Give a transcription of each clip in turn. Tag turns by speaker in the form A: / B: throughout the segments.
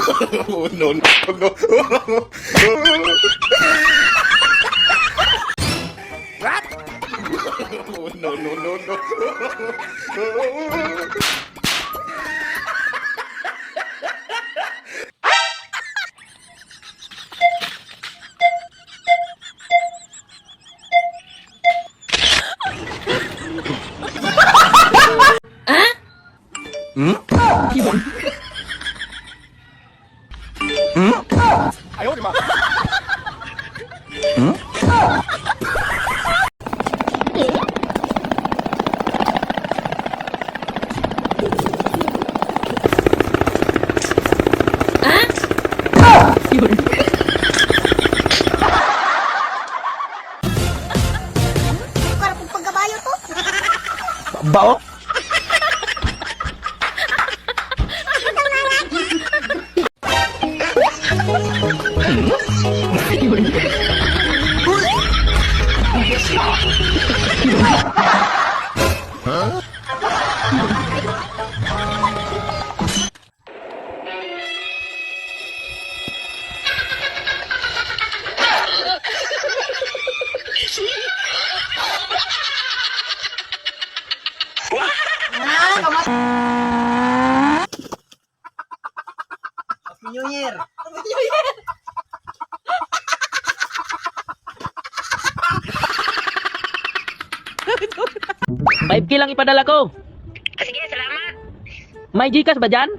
A: Oh, no, no, no. What? Oh, no, no, no, no. Hmm? Hmm? 哎呦我的妈！Hmm?
B: Para pong pagkabayo to.
A: Bao?
C: New Year.
D: 5K lang ipadala ko.
E: Sige, salamat.
D: May Gcash ba dyan?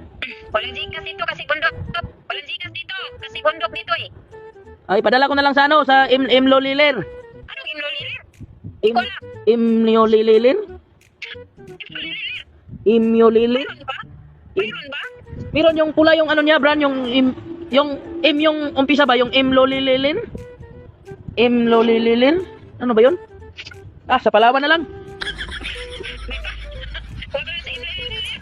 E: Walang Gcash dito kasi bundok. Walang Gcash dito kasi bundok dito eh.
D: Ay, padala ko na lang sa ano, sa Imlolilir.
E: Anong imlolilir?
D: Imlolilir? Imlolilir?
E: Mayroon ba? Mayroon ba?
D: Meron yung pula yung ano niya, brand, yung umpisa ba, yung Imlolilir? Imlolilir? Ano ba yun? Ah, sa Palawan na lang.
E: Huwag ka na sa imlolilir.